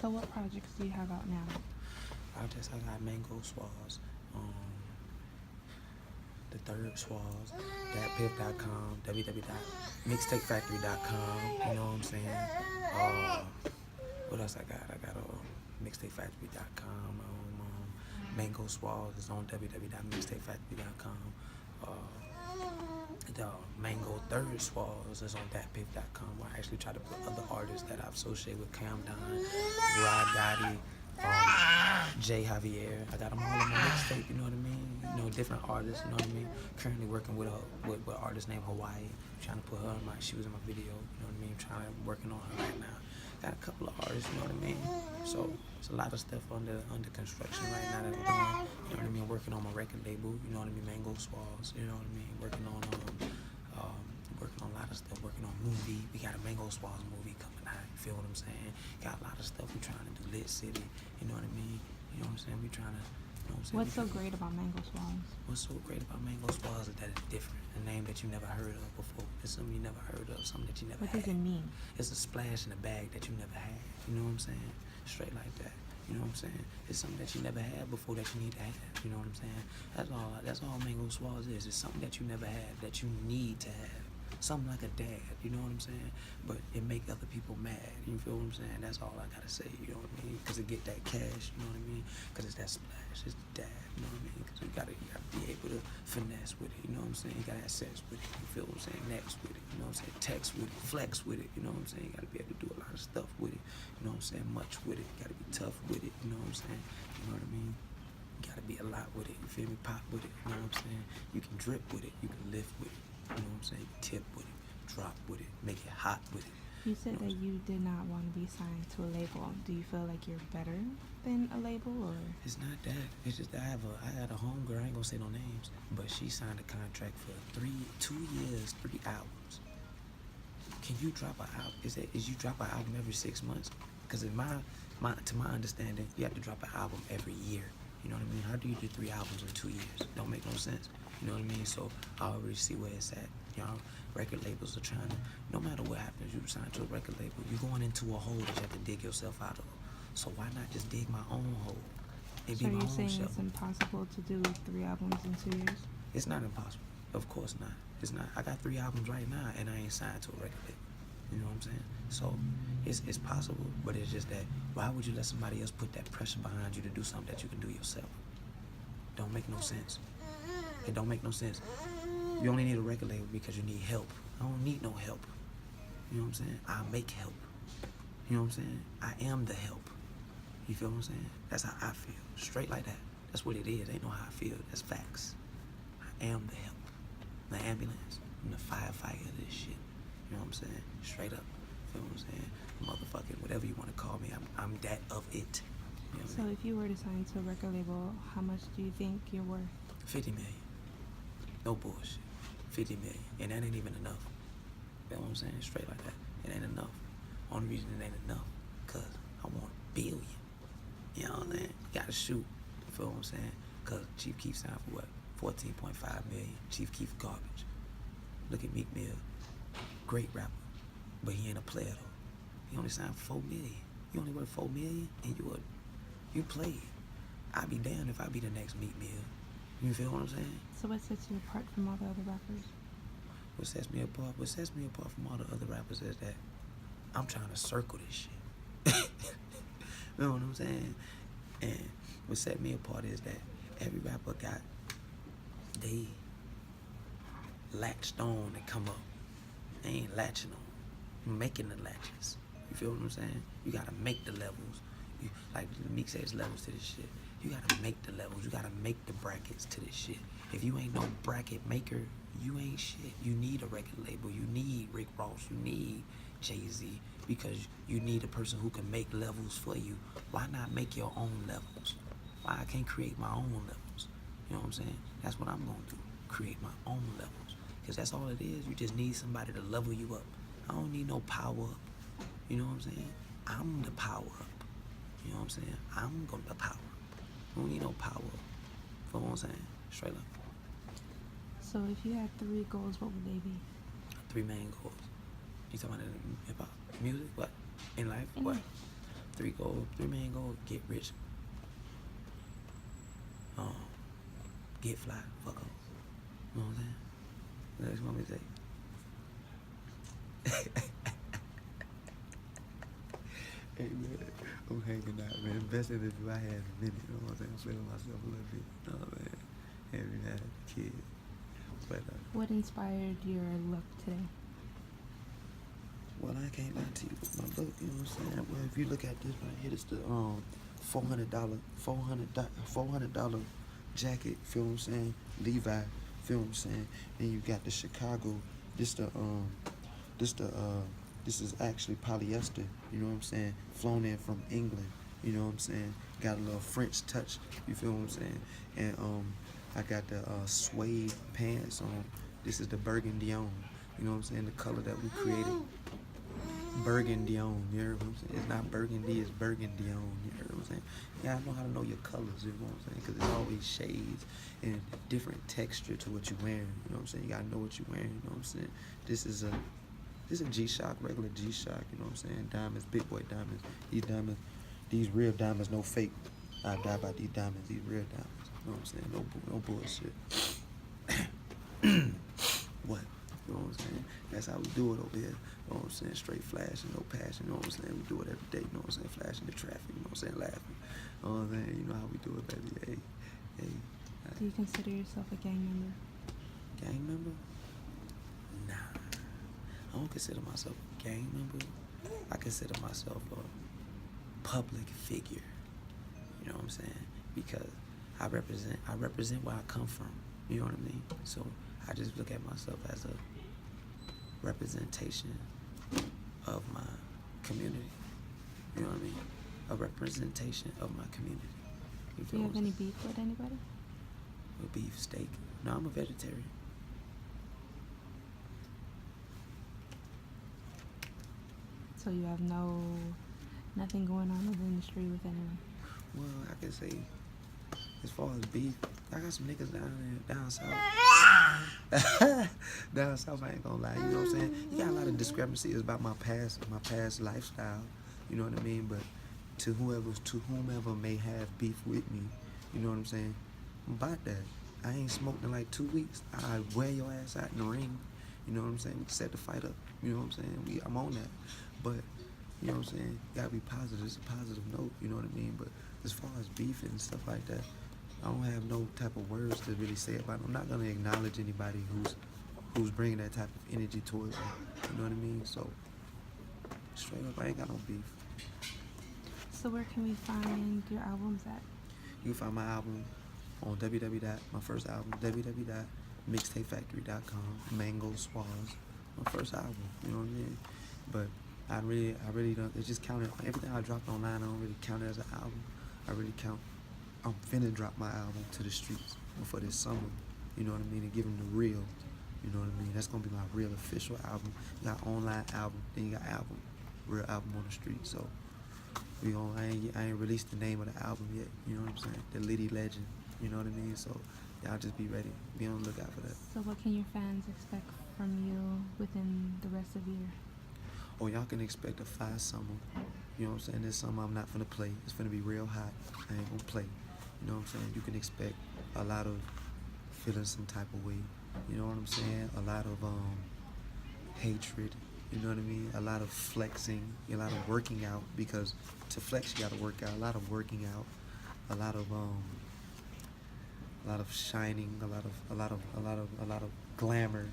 So what projects do you have out now? I got Mango Sawaz, the third Sawaz, datpiff.com, www.mixtapefactory.com, you know what I'm saying? Uh, what else I got? I got mixtapefactory.com. Mango Sawaz is on www.mixtapefactory.com. The Mango Third Sawaz is on datpiff.com, where I actually try to put other artists that I've associated with Cam Don, Rod Gotti, Jay Javier. I got them all on my mixtape, you know what I mean? You know, different artists, you know what I mean? Currently working with an artist named Hawaii. Trying to put her in she was in my video, you know what I mean? Working on her right now. Got a couple of artists, you know what I mean? So it's a lot of stuff under construction right now that I'm doing. You know what I mean? Working on my record label, you know what I mean? Mango Sawaz, you know what I mean? Working on a lot of stuff. Working on movie. We got a Mango Sawaz movie coming out. You feel what I'm saying? Got a lot of stuff we trying to do. Lit City, you know what I mean? You know what I'm saying? We trying to. You know what I'm saying? What's so great about Mango Sawaz? What's so great about Mango Sawaz is that it's different. A name that you never heard of before. It's something you never heard of. Something that you never had. What does it mean? It's a splash in a bag that you never had. You know what I'm saying? Straight like that. You know what I'm saying? It's something that you never had before that you need to have. You know what I'm saying? That's all Mango Sawaz is. It's something that you never had that you need to have. Something like a dad, you know what I'm saying? But it make other people mad, you feel what I'm saying? That's all I gotta say, you know what I mean? Because it get that cash, you know what I mean? Because it's that splash, it's the dad, you know what I mean? Because you gotta be able to finesse with it, you know what I'm saying? You gotta have sex with it, you feel what I'm saying? Next with it, you know what I'm saying? Text with it, flex with it, you know what I'm saying? You gotta be able to do a lot of stuff with it, you know what I'm saying? Much with it, you gotta be tough with it, you know what I'm saying? You know what I mean? You gotta be a lot with it, you feel me? Pop with it, you know what I'm saying? You can drip with it, you can lift with it, you know what I'm saying? Tip with it, drop with it, make it hot with it. You said that you did not want to be signed to a label. Do you feel like you're better than a label, or? It's not that. It's just I had a homegirl. I ain't gonna say no names, but she signed a contract for 2 years, 3 albums. Can you drop an album? Is you drop an album every 6 months? Because to my understanding, you have to drop an album every year. You know what I mean? How do you do 3 albums in 2 years? Don't make no sense. You know what I mean? So I already see where it's at. Y'all, record labels are trying to, no matter what happens, you sign to a record label, you're going into a hole that you have to dig yourself out of. So why not just dig my own hole? And So be my you're own saying show? it's impossible to do 3 albums in 2 years? It's not impossible. Of course not. It's not. I got 3 albums right now, and I ain't signed to a record label. You know what I'm saying? So it's possible, but it's just that why would you let somebody else put that pressure behind you to do something that you can do yourself? Don't make no sense. It don't make no sense. You only need a record label because you need help. I don't need no help. You know what I'm saying? I make help. You know what I'm saying? I am the help. You feel what I'm saying? That's how I feel. Straight like that. That's what it is. Ain't no how I feel. That's facts. I am the help. The ambulance. I'm the firefighter of this shit. You know what I'm saying? Straight up. Feel what I'm saying? Motherfucking whatever you want to call me. I'm that of it. You know what So I mean? if you were to sign to a record label, how much do you think you're worth? 50 million. No bullshit. 50 million. And that ain't even enough. You know what I'm saying? Straight like that. It ain't enough. Only reason it ain't enough, cause I want a billion. You know what I'm saying? You gotta shoot. You feel what I'm saying? Cause Chief Keef signed for what? 14.5 million. Chief Keef garbage. Look at Meek Mill. Great rapper. But he ain't a player though. He only signed for 4 million. You only worth 4 million and you played. I'd be damned if I be the next Meek Mill. You feel what I'm saying? So what sets you apart from all the other rappers? What sets me apart from all the other rappers is that I'm trying to circle this shit. You know what I'm saying? And what set me apart is that every rapper they latched on and come up. They ain't latching on. Making the latches. You feel what I'm saying? You gotta make the levels. Like Meek says, levels to this shit. You gotta make the levels. You gotta make the brackets to this shit. If you ain't no bracket maker, you ain't shit. You need a record label. You need Rick Ross. You need Jay-Z, because you need a person who can make levels for you. Why not make your own levels? Why I can't create my own levels? You know what I'm saying? That's what I'm gonna do. Create my own levels. Because that's all it is. You just need somebody to level you up. I don't need no power up. You know what I'm saying? I'm the power up. You know what I'm saying? I'm gonna be power up. I don't need no power up. You know what I'm saying? Straight up. So if you had 3 goals, what would they be? 3 main goals. You talking about in hip hop? Music? What? In life? In What? life. Three main goals: get rich, get fly, fuck off. You know what I'm saying? That's what we say. Hey man, I'm hanging out, man. Best interview I had in a minute. You know what I'm saying? I'm feeling myself a little bit. You know what I'm saying? Having had a kid. But what inspired your look today? well, I can't lie to you with my look. You know what I'm saying? Well, if you look at this right here, it's the $400 jacket. Feel what I'm saying? Levi. Feel what I'm saying? Then you got the Chicago. This is actually polyester. You know what I'm saying? Flown in from England. You know what I'm saying? Got a little French touch. You feel what I'm saying? And I got the suede pants on. This is the burgundy on. You know what I'm saying? The color that we created. Burgundy on, you heard what I'm saying? It's not burgundy, it's burgundy on, you heard what I'm saying? Yeah, I know how to know your colors, you know what I'm saying? Because there's always shades and different texture to what you're wearing, you know what I'm saying? You gotta know what you're wearing, you know what I'm saying? This is a G-Shock, regular G-Shock, you know what I'm saying? Diamonds, big boy diamonds. These real diamonds, no fake. I die by these diamonds, these real diamonds, you know what I'm saying? No bullshit. What? You know what I'm saying? That's how we do it over here. You know what I'm saying? Straight flashing, no passion. You know what I'm saying? We do it every day. You know what I'm saying? Flashing the traffic. You know what I'm saying? Laughing. You know what I'm saying? You know how we do it, baby. Hey. Do you consider yourself a gang member? Gang member? Nah. I don't consider myself a gang member. I consider myself a public figure. You know what I'm saying? Because I represent where I come from. You know what I mean? So I just look at myself as a representation of my community. You know what I mean? A representation of my community. Do you have any beef with anybody? With beef, steak? No, I'm a vegetarian. So you have nothing going on in the industry with anyone? Well, I can say, as far as beef, I got some niggas down south. Down south, I ain't gonna lie. You know what I'm saying? You got a lot of discrepancies about my past lifestyle. You know what I mean? But to whomever may have beef with me, you know what I'm saying? I'm about that. I ain't smoked in like 2 weeks. I wear your ass out in the ring. You know what I'm saying? We can set the fight up. You know what I'm saying? I'm on that. But you know what I'm saying? Gotta be positive. It's a positive note. You know what I mean? But as far as beef and stuff like that, I don't have no type of words to really say about it. I'm not gonna acknowledge anybody who's bringing that type of energy towards me. You know what I mean? So straight up, I ain't got no beef. So where can we find your albums at? You can find my album on my first album, www.mixtapefactory.com. Mango Sawaz, my first album. You know what I mean? But I really don't. It just counted. Everything I dropped online, I don't really count it as an album. I really count. I'm finna drop my album to the streets for this summer. You know what I mean? And give them the real. You know what I mean? That's gonna be my real official album. You got online album, then you got real album on the street. So I ain't released the name of the album yet. You know what I'm saying? The Liddy Legend. You know what I mean? So y'all just be ready. Be on the lookout for that. So what can your fans expect from you within the rest of the year? Oh, y'all can expect a fire summer. You know what I'm saying? This summer I'm not finna play. It's finna be real hot. I ain't gonna play. You know what I'm saying? You can expect a lot of feeling some type of way. You know what I'm saying? A lot of hatred. You know what I mean? A lot of flexing. A lot of working out, because to flex you gotta work out. A lot of working out. A lot of shining. A lot of glamour.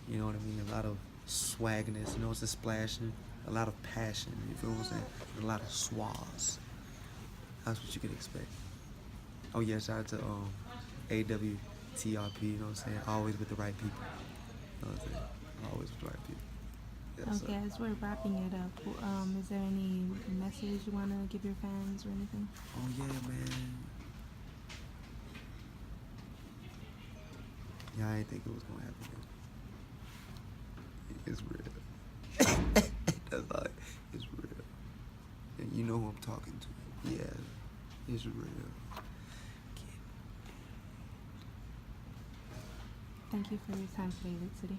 You know what I mean? A lot of swagness. You know, it's a splashing. A lot of passion. You feel what I'm saying? A lot of Sawaz. That's what you can expect. Oh yeah, shout out to AWTRP, you know what I'm saying? Always with the right people. You know what I'm saying? Always with the right people. Yes, Okay, as we're wrapping it up, is there any message you want to give your fans or anything? Oh yeah, man. Yeah, I didn't think it was gonna happen. It's real. That's all. It's real. And you know who I'm talking to. Yeah, it's real. Thank you for your time today, Citi.